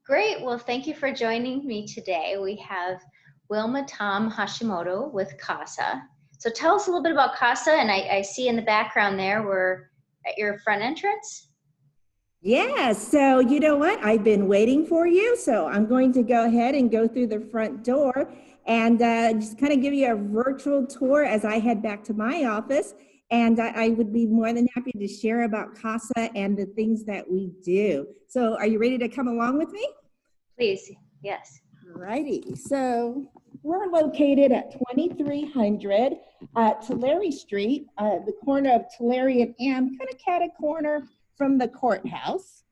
Great. Well, thank you for joining me today. We have Wilma Tom Hashimoto with CASA. So tell us a little bit about CASA, and I see in the background there we're at your front entrance. Yeah, so you know what? I've been waiting for you, so I'm going to go ahead and go through the front door and just kind of give you a virtual tour as I head back to my office. And I would be more than happy to share about CASA and the things that we do. So are you ready to come along with me? Please, yes. Righty. So we're located at 2300 Tulare Street, the corner of Tulare and Am, kind of cat a corner from the courthouse.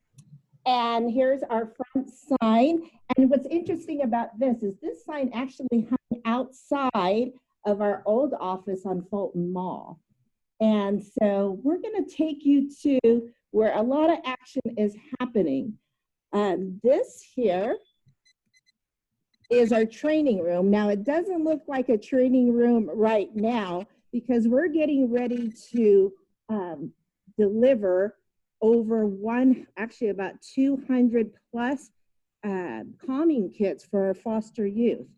And here's our front sign. And what's interesting about this is this sign actually hung outside of our old office on Fulton Mall. And so we're going to take you to where a lot of action is happening. This here is our training room. Now, it doesn't look like a training room right now because we're getting ready to deliver over about 200 plus calming kits for our foster youth.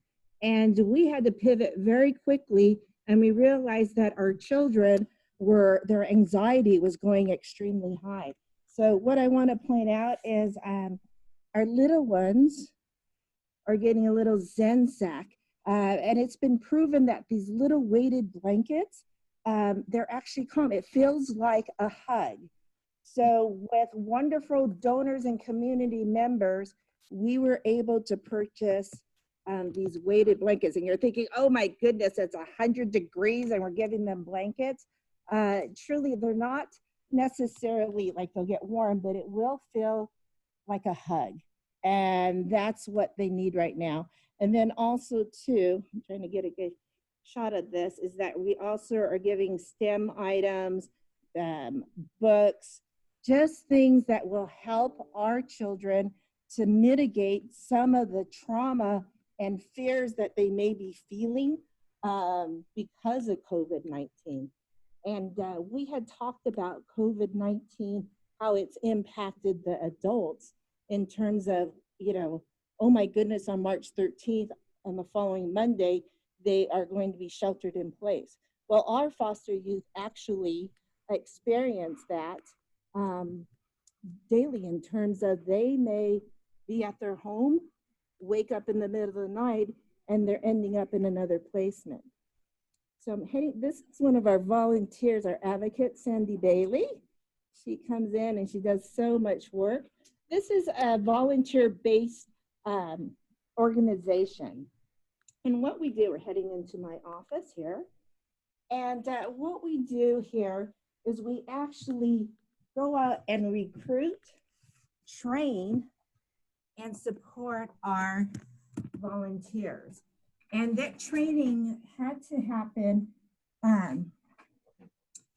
And we had to pivot very quickly, and we realized that our children their anxiety was going extremely high. So what I want to point out is our little ones are getting a little Zen sack. And it's been proven that these little weighted blankets, they're actually calm. It feels like a hug. So with wonderful donors and community members, we were able to purchase these weighted blankets. And you're thinking, oh my goodness, it's 100 degrees and we're giving them blankets. Truly, they're not necessarily like they'll get warm, but it will feel like a hug. And that's what they need right now. And then also too, I'm trying to get a good shot of this, is that we also are giving STEM items, books, just things that will help our children to mitigate some of the trauma and fears that they may be feeling because of COVID-19. And we had talked about COVID-19, how it's impacted the adults in terms of, oh my goodness, on March 13th, on the following Monday, they are going to be sheltered in place. Well, our foster youth actually experience that daily in terms of they may be at their home, wake up in the middle of the night, and they're ending up in another placement. So this is one of our volunteers, our advocate, Sandy Bailey. She comes in and she does so much work. This is a volunteer-based organization. And what we do, we're heading into my office here. And what we do here is we actually go out and recruit, train, and support our volunteers. And that training had to happen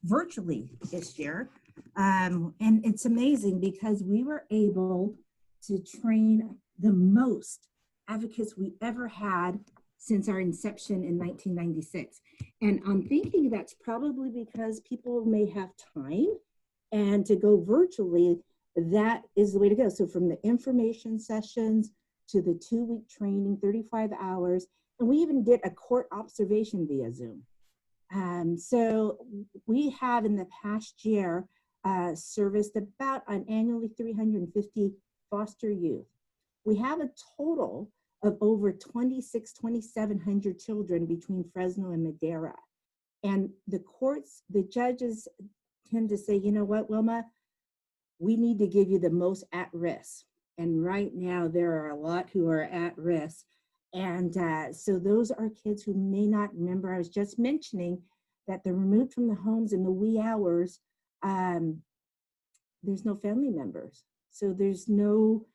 virtually this year. And it's amazing because we were able to train the most advocates we ever had since our inception in 1996. And I'm thinking that's probably because people may have time, and to go virtually, that is the way to go. So from the information sessions to the 2-week training, 35 hours, and we even did a court observation via Zoom. So we have in the past year serviced about annually 350 foster youth. We have a total of over 2,700 children between Fresno and Madera. And the courts, the judges tend to say, you know what, Wilma, we need to give you the most at risk. And right now there are a lot who are at risk. And so those are kids who may not remember. I was just mentioning that they're removed from the homes in the wee hours. There's no family members. So there's no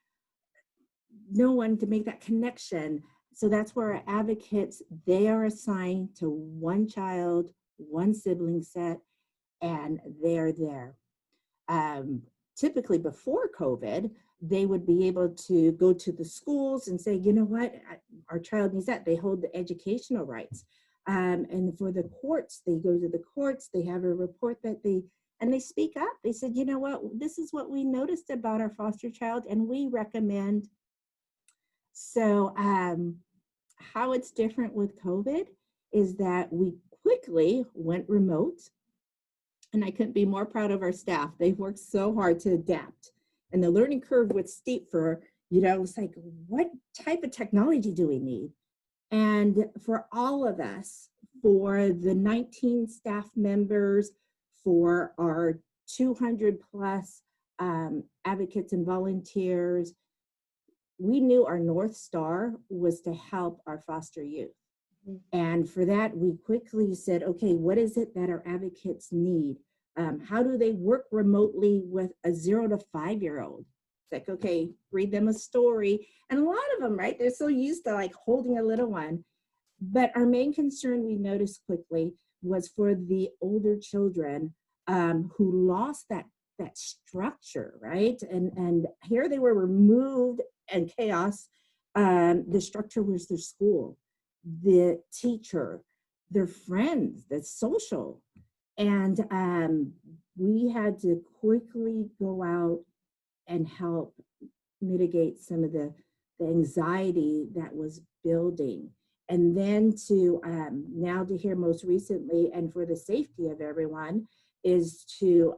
one to make that connection. So that's where our advocates, they are assigned to one child, one sibling set, and they're there. Typically before COVID, they would be able to go to the schools and say, you know what, our child needs that. They hold the educational rights. And for the courts, they go to the courts, they have a report that they speak up. They said, you know what, this is what we noticed about our foster child, and we recommend So how it's different with COVID is that we quickly went remote, and I couldn't be more proud of our staff. They've worked so hard to adapt, and the learning curve was steep for, it's like, what type of technology do we need? And for all of us, for the 19 staff members, for our 200 plus advocates and volunteers, we knew our North Star was to help our foster youth. And for that, we quickly said, okay, what is it that our advocates need? How do they work remotely with a 0 to 5-year-old? It's like, okay, read them a story. And a lot of them, right, they're so used to like holding a little one. But our main concern we noticed quickly was for the older children who lost that structure, right? And here they were removed and chaos. The structure was their school, the teacher, their friends, the social. And we had to quickly go out and help mitigate some of the anxiety that was building. And then to now to hear most recently, and for the safety of everyone, is to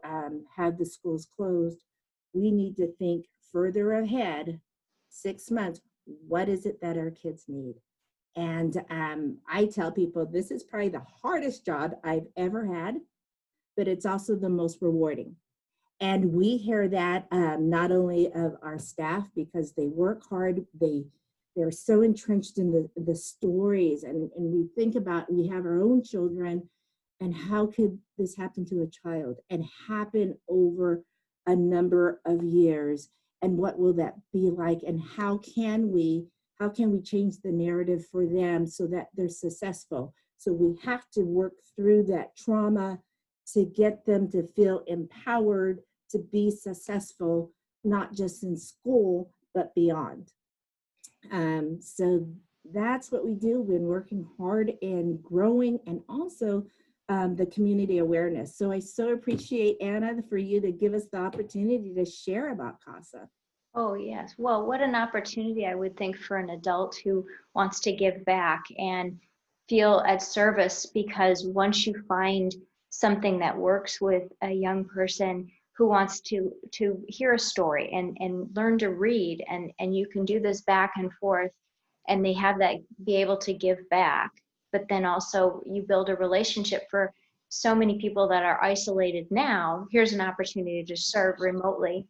have the schools closed. We need to think further ahead, 6 months, what is it that our kids need? And I tell people this is probably the hardest job I've ever had, but it's also the most rewarding. And we hear that not only of our staff, because they work hard, they're so entrenched in the stories, and we think about, we have our own children, and how could this happen to a child and happen over a number of years, and what will that be like, and how can we change the narrative for them so that they're successful? So we have to work through that trauma to get them to feel empowered to be successful, not just in school, but beyond. So that's what we do. We've been working hard in growing, and also the community awareness. So I so appreciate, Anna, for you to give us the opportunity to share about CASA. Oh, yes. Well, what an opportunity, I would think, for an adult who wants to give back and feel at service, because once you find something that works with a young person who wants to hear a story and learn to read, and you can do this back and forth, and they have that, be able to give back, but then also you build a relationship. For so many people that are isolated now, here's an opportunity to serve remotely.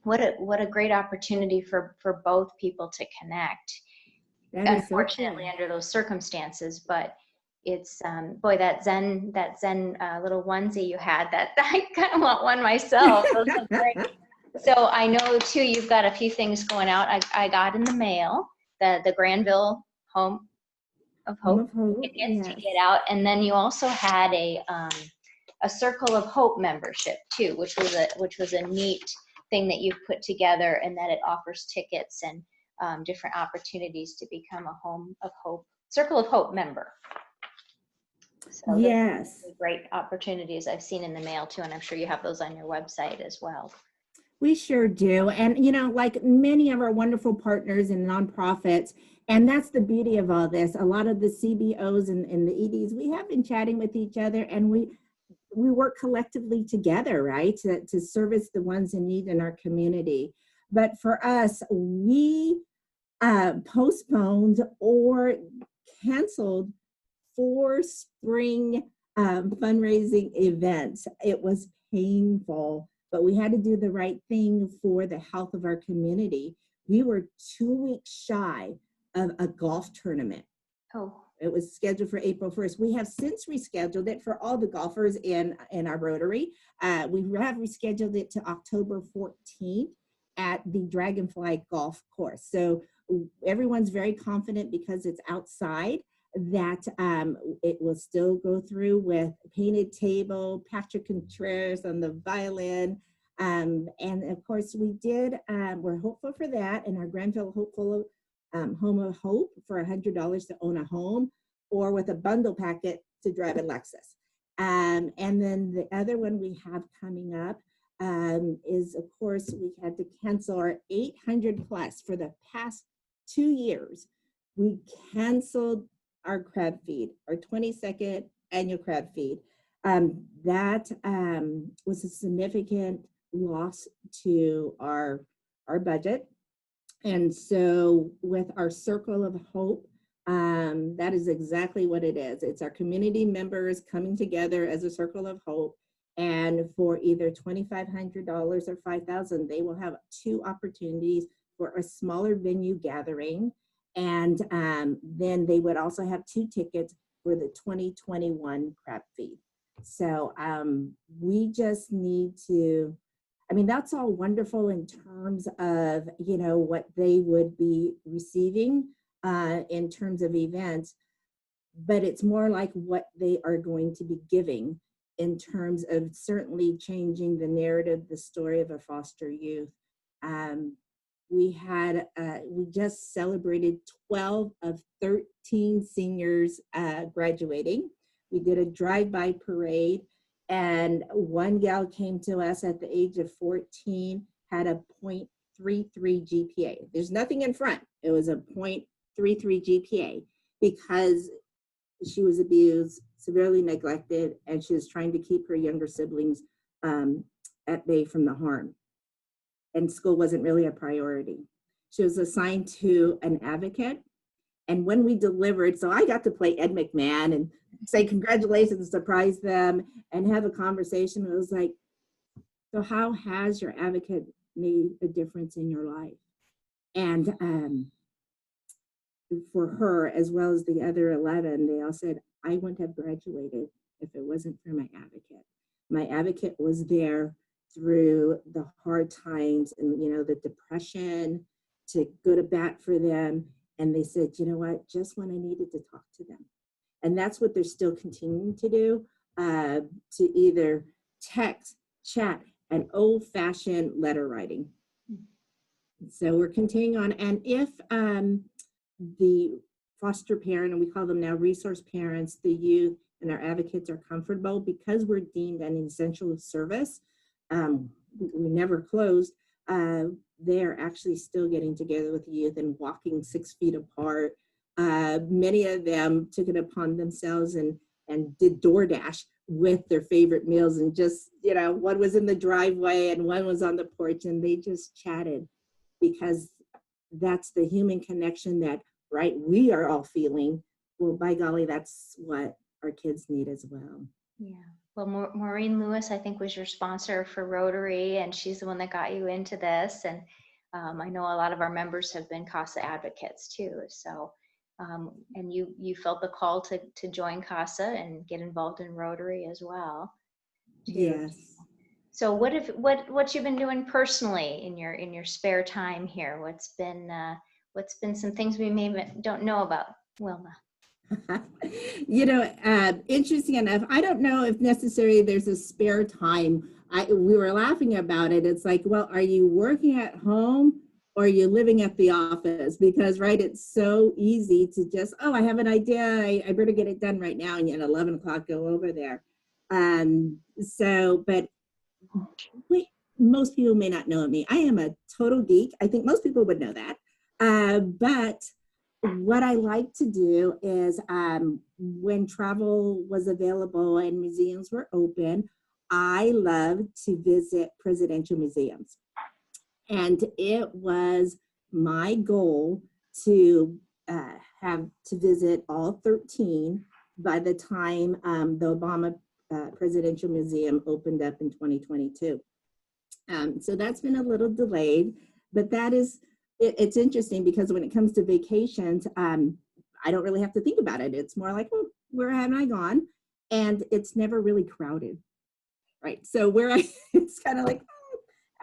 What a great opportunity for both people to connect. Unfortunately, So cool. under those circumstances, but it's boy, that zen little onesie you had, that I kind of want one myself. Those are great. So I know too, you've got a few things going out. I got in the mail the Granville Home of Hope tickets to get out, and then you also had a Circle of Hope membership too, which was a neat thing that you've put together, and that it offers tickets and different opportunities to become a Home of Hope, Circle of Hope member. So yes, great opportunities I've seen in the mail too, and I'm sure you have those on your website as well. We sure do. And, like many of our wonderful partners and nonprofits, and that's the beauty of all this, a lot of the CBOs and the EDs, we have been chatting with each other, and we work collectively together, right, to service the ones in need in our community. But for us, we postponed or canceled 4 spring fundraising events. It was painful, but we had to do the right thing for the health of our community. We were 2 weeks shy of a golf tournament. Oh. It was scheduled for April 1st. We have since rescheduled it for all the golfers in our Rotary. We have rescheduled it to October 14th at the Dragonfly Golf Course. So everyone's very confident, because it's outside, that it will still go through with painted table, Patrick Contreras on the violin. And of course we did, we're hopeful for that, and our Granville Home of Hope for $100 to own a home, or with a bundle packet to drive a Lexus. And then the other one we have coming up is, of course, we had to cancel our 800 plus for the past 2 years, we canceled our crab feed, our 22nd annual crab feed. That was a significant loss to our budget. And so with our Circle of Hope, that is exactly what it is. It's our community members coming together as a Circle of Hope. And for either $2,500 or $5,000, they will have 2 opportunities for a smaller venue gathering. And then they would also have 2 tickets for the 2021 crab feed. So we just need to, I mean, that's all wonderful in terms of, you know, what they would be receiving in terms of events, but it's more like what they are going to be giving in terms of certainly changing the narrative, the story of a foster youth. We just celebrated 12 of 13 seniors graduating. We did a drive-by parade, and one gal came to us at the age of 14, had a 0.33 GPA. There's nothing in front. It was a 0.33 GPA because she was abused, severely neglected, and she was trying to keep her younger siblings at bay from the harm. And school wasn't really a priority. She was assigned to an advocate. And when we delivered, so I got to play Ed McMahon and say congratulations, surprise them, and have a conversation. It was like, so how has your advocate made a difference in your life? And for her, as well as the other 11, they all said, I wouldn't have graduated if it wasn't for my advocate. My advocate was there through the hard times and, you know, the depression, to go to bat for them. And they said, you know what, just when I needed to talk to them. And that's what they're still continuing to do, to either text, chat, and old-fashioned letter writing. So we're continuing on. And if the foster parent, and we call them now resource parents, the youth, and our advocates are comfortable, because we're deemed an essential service, we never closed, they're actually still getting together with the youth and walking 6 feet apart. Many of them took it upon themselves and did DoorDash with their favorite meals, and just, you know, one was in the driveway and one was on the porch, and they just chatted, because that's the human connection that, right, we are all feeling. Well, by golly, that's what our kids need as well. Yeah. Well, Maureen Lewis, I think, was your sponsor for Rotary, and she's the one that got you into this. And I know a lot of our members have been CASA advocates too. So, and you felt the call to join CASA and get involved in Rotary as well. Too. Yes. So what you've been doing personally in your spare time here? What's been some things we maybe don't know about Wilma? You know, interesting enough, I don't know if necessarily there's a spare time. We were laughing about it. It's like, well, are you working at home or are you living at the office? Because, right, it's so easy to just, oh, I have an idea, I better get it done right now, and at 11 o'clock go over there. But most people may not know me. I am a total geek. I think most people would know that. But what I like to do is, when travel was available and museums were open, I love to visit presidential museums. And it was my goal to have to visit all 13 by the time the Obama Presidential Museum opened up in 2022. So that's been a little delayed, but that is, it's interesting because when it comes to vacations, I don't really have to think about it. It's more like, well, where haven't I gone? And it's never really crowded, right? So it's kind of like,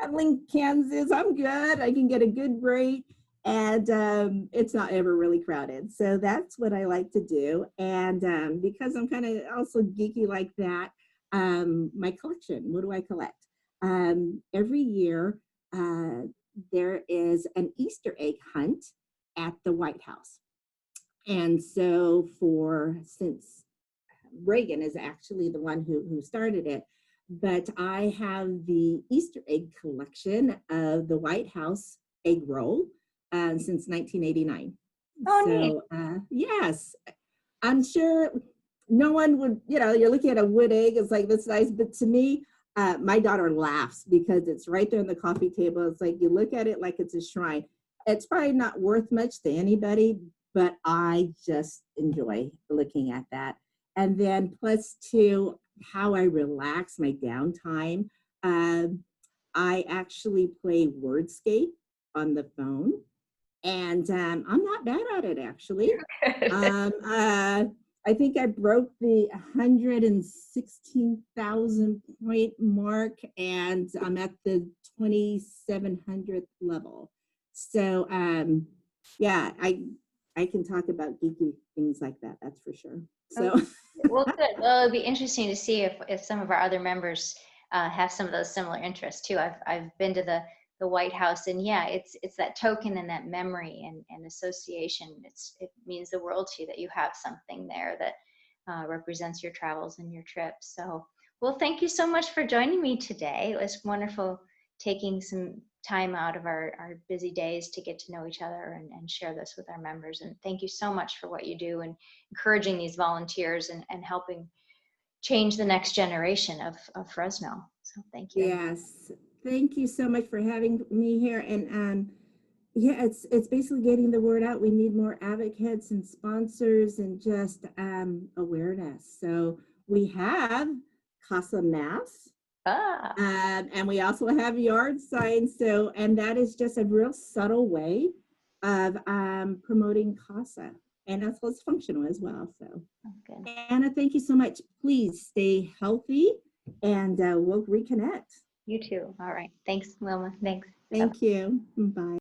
Abilene, Kansas, I'm good. I can get a good rate, and it's not ever really crowded. So that's what I like to do. And because I'm kind of also geeky like that, my collection, what do I collect? Every year, there is an Easter egg hunt at the White House. And so since Reagan is actually the one who started it, but I have the Easter egg collection of the White House egg roll. since 1989. Oh, neat. So yes, I'm sure no one would, you're looking at a wood egg, it's like, that's nice. But to me, my daughter laughs because it's right there on the coffee table. It's like, you look at it like it's a shrine. It's probably not worth much to anybody, but I just enjoy looking at that. And then plus to how I relax my downtime. I actually play Wordscape on the phone, and I'm not bad at it, actually. I think I broke the 116,000 point mark, and I'm at the 2,700th level. So yeah, I can talk about geeky things like that. That's for sure. So Well, good. Well, it'll be interesting to see if some of our other members have some of those similar interests too. I've been to the White House, and yeah, it's that token and that memory and association. It means the world to you that you have something there that represents your travels and your trips. So, well, thank you so much for joining me today. It was wonderful taking some time out of our busy days to get to know each other and share this with our members. And thank you so much for what you do and encouraging these volunteers and helping change the next generation of Fresno. So thank you. yes, thank you so much for having me here. And yeah, it's basically getting the word out. We need more advocates and sponsors and just awareness. So we have CASA maps. Ah. And we also have yard signs. So, and that is just a real subtle way of promoting CASA. And that's what's functional as well. So, Good. Anna, thank you so much. Please stay healthy, and we'll reconnect. You too. All right. Thanks, Wilma. Thanks. Thank you. Bye.